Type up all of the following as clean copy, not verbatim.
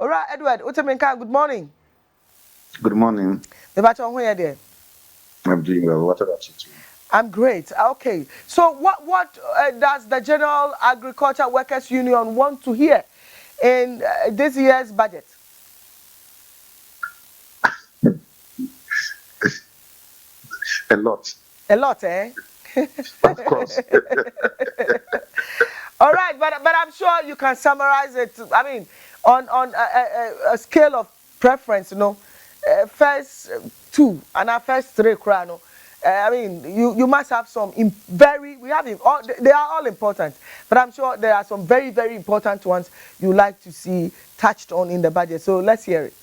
All right, Edward. Utemenka, good morning. Good morning. I'm doing well. What about you too? I'm great. Okay. So what does the General Agriculture Workers Union want to hear in this year's budget? A lot. A lot, eh? Of course. All right, but I'm sure you can summarize it. I mean, on a scale of preference, first two and our first three, no. I mean, you must have some they are all important, but I'm sure there are some very, very important ones you like to see touched on in the budget. So let's hear it.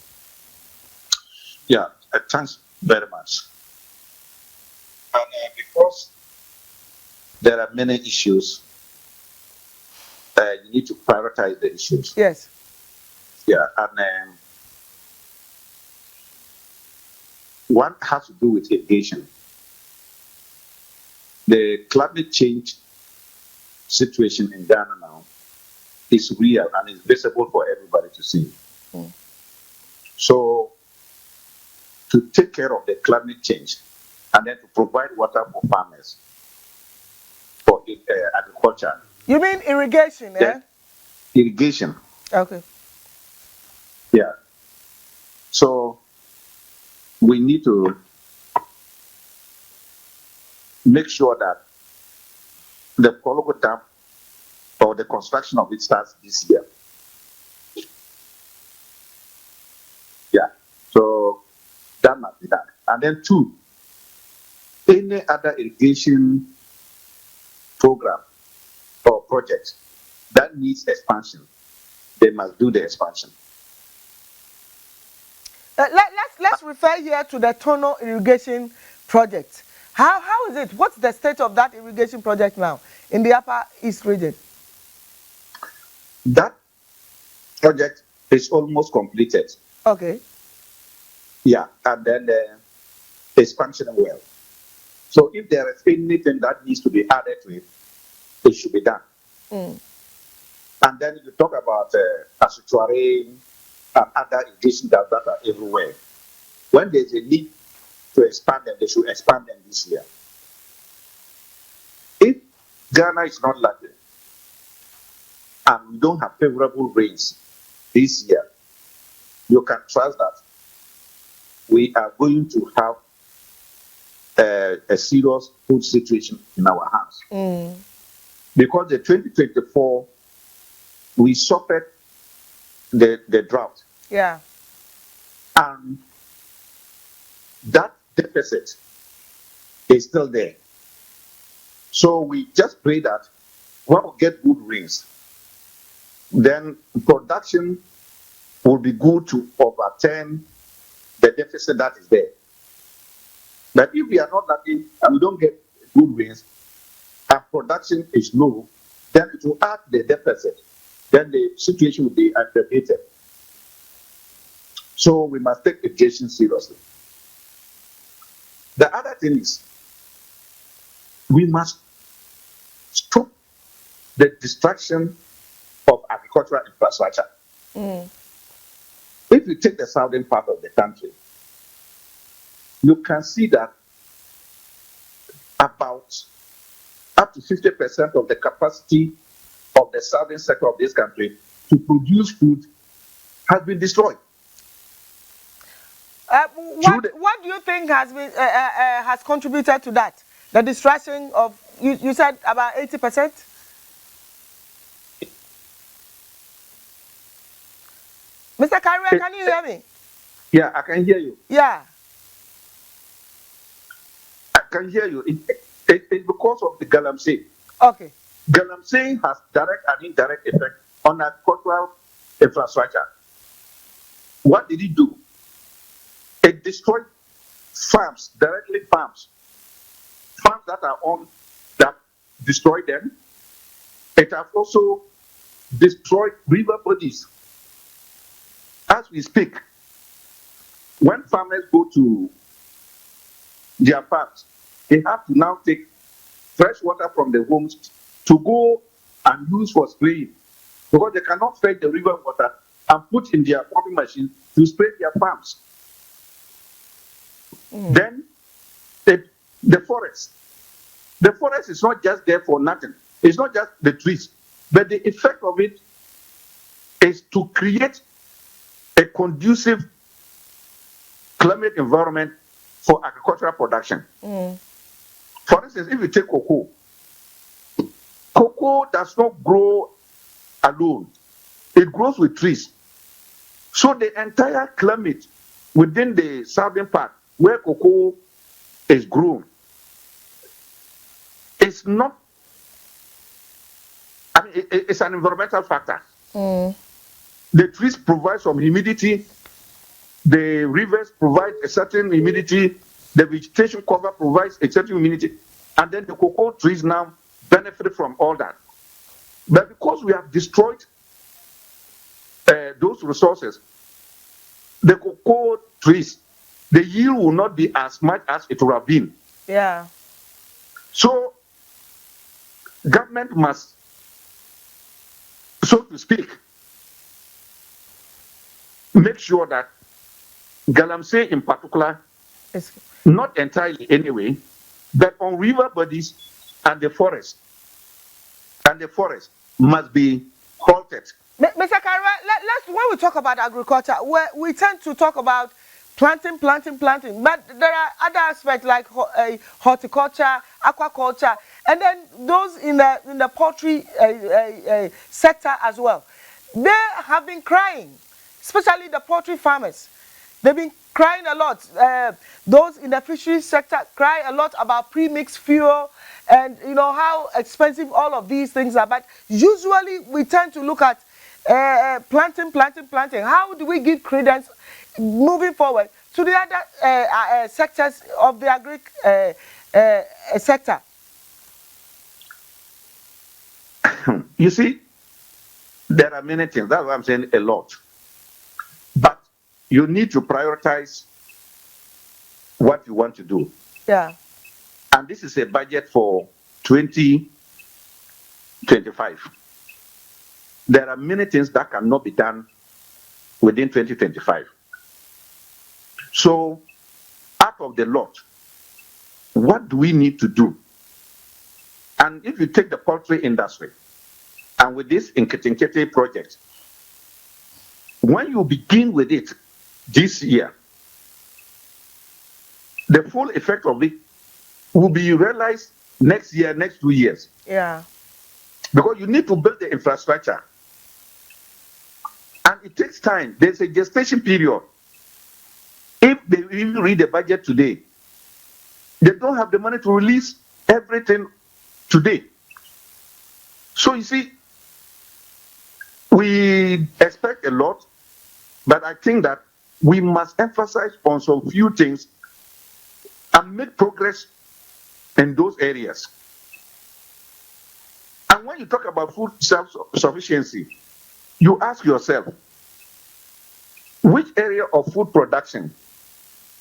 Yeah, thanks very much. And because there are many issues, you need to prioritize the issues. Yes. Yeah, and one has to do with irrigation. The climate change situation in Ghana now is real and is visible for everybody to see. So, to take care of the climate change and then to provide water for farmers, for agriculture. You mean irrigation, eh? Irrigation. Okay. Yeah. So, we need to make sure that the Kareweh Dam or the construction of it starts this year. Yeah. So that must be done. And then two, any other irrigation program or project that needs expansion, they must do the expansion. Let's refer here to the tunnel irrigation project. How is it? What's the state of that irrigation project now in the Upper East region? That project is almost completed. Okay. Yeah, and then it's functioning well. So if there is anything that needs to be added to it, it should be done. And then you talk about Asutuare and other irrigation dams that are everywhere. When there's a need to expand them, they should expand them this year. If Ghana is not lucky and we don't have favorable rains this year, you can trust that we are going to have a serious food situation in our hands. Because the 2024, we suffered the drought. Yeah. And that deficit is still there. So we just pray that when we get good rains, then production will be good to overturn the deficit that is there. But if we are not lucky and we don't get good rains and production is low, then it will add the deficit. Then the situation will be aggravated. So we must take irrigation seriously. The other thing is, we must stop the destruction of agricultural infrastructure. If you take the southern part of the country, you can see that about up to 50% of the capacity of the southern sector of this country to produce food has been destroyed. What do you think has contributed to that? The destruction of you said about 80%. Mr. Kareweh, can you hear me? Yeah, I can hear you. Yeah. I can hear you. It's because of the galamsey. Okay. Galamsey has direct and indirect effect on agricultural infrastructure. What did it do? It destroyed farms, directly farms that are on, that destroyed them. It has also destroyed river bodies. As we speak, when farmers go to their farms, they have to now take fresh water from the homes to go and use for spraying, because they cannot fetch the river water and put in their pumping machine to spray their farms. Then the forest. The forest is not just there for nothing. It's not just the trees, but the effect of it is to create a conducive climate environment for agricultural production. For instance, if you take cocoa, cocoa does not grow alone. It grows with trees. So the entire climate within the southern part where cocoa is grown is not, I mean, it's an environmental factor. The trees provide some humidity, the rivers provide a certain humidity, the vegetation cover provides a certain humidity, and then the cocoa trees now benefit from all that. But because we have destroyed those resources, the cocoa trees, the yield will not be as much as it would have been. Yeah. So government must, so to speak, make sure that Galamsey in particular, not entirely anyway, but on river bodies and the forest must be halted. Mr. Kareweh, let's when we talk about agriculture, we tend to talk about planting, but there are other aspects like horticulture, aquaculture, and then those in the poultry sector as well. They have been crying, especially the poultry farmers. They've been crying a lot. Those in the fisheries sector cry a lot about premixed fuel and you know how expensive all of these things are. But usually we tend to look at planting. How do we give credence moving forward to the other sectors of the agri sector? You see, there are many things. That's why I'm saying a lot. But you need to prioritize what you want to do. Yeah. And this is a budget for 2025. There are many things that cannot be done within 2025. So, out of the lot, what do we need to do? And if you take the poultry industry, and with this Nkete project, when you begin with it this year, the full effect of it will be realized next year, next 2 years. Yeah. Because you need to build the infrastructure. And it takes time. There's a gestation period. If they even read the budget today, they don't have the money to release everything today. So you see, we expect a lot, but I think that we must emphasize on some few things and make progress in those areas. And when you talk about food self-sufficiency, you ask yourself, which area of food production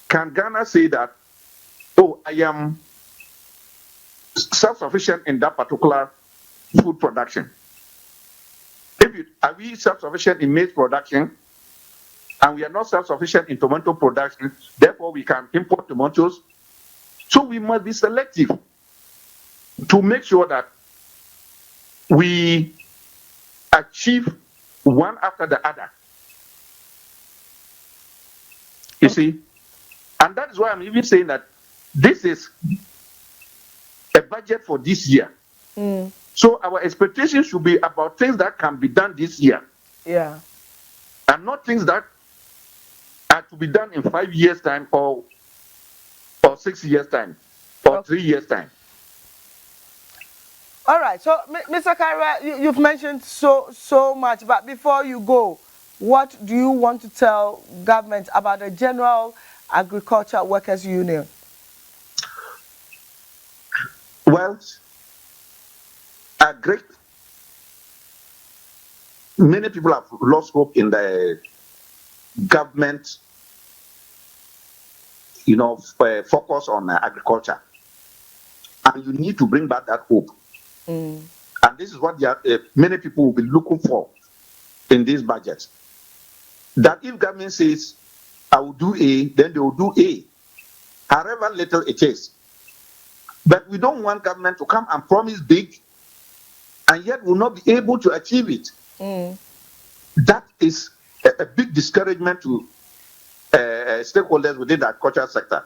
can Ghana say that, oh, I am self-sufficient in that particular food production? Are we self-sufficient in maize production, and we are not self-sufficient in tomato production, therefore we can import tomatoes? So we must be selective to make sure that we achieve one after the other. You see? And that is why I'm even saying that this is a budget for this year. So our expectations should be about things that can be done this year. Yeah. And not things that are to be done in 5 years' time or 6 years' time or 3 years' time. All right. So, Mr. Kareweh, you've mentioned so much, but before you go, what do you want to tell government about the General Agriculture Workers Union? Well, many people have lost hope in the government, focus on agriculture. And you need to bring back that hope. And this is what many people will be looking for in this budget. that if government says, I will do A, then they will do A, however little it is. But we don't want government to come and promise big and yet will not be able to achieve it. That is a big discouragement to stakeholders within the agricultural sector.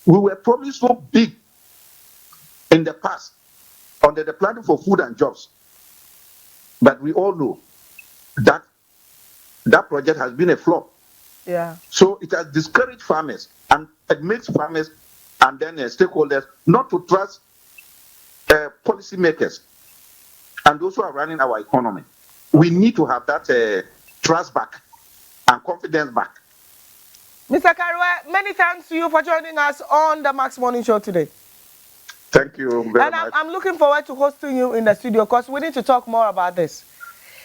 We were promised so big in the past under the planning for food and jobs, but we all know that that project has been a flop. Yeah. So it has discouraged farmers, and it makes farmers and then stakeholders not to trust policymakers and those who are running our economy. We need to have that trust back and confidence back. Mr. Kareweh, many thanks to you for joining us on the Max Morning Show today. Thank you very much. And I'm looking forward to hosting you in the studio because we need to talk more about this.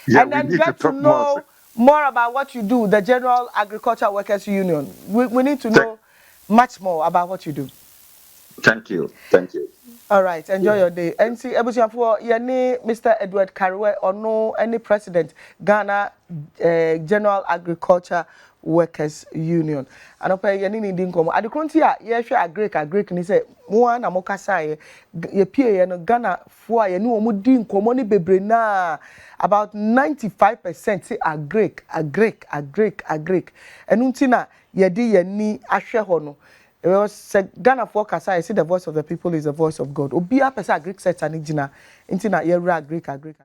Yeah, and then we need get to talk know more about what you do, the General Agriculture Workers Union. We need to know much more about what you do. Thank you. Thank you. All right, enjoy your day. And see, for Mr. Edward Kareweh or no any president, Ghana General Agriculture Workers Union. And opa yani ni din komo. Adekronti a ye hwe agrek ni say mo na mo kasa ye pie ye no Ghana fo a ye ni omo din komo ni bebre na about 95% say agrek. Enu nti na ye di ye ni ahwe ho no. Ghana for Kasa, I see the voice of the people is the voice of God. Obia pesa Greek sector ni jina, inti na ye agree.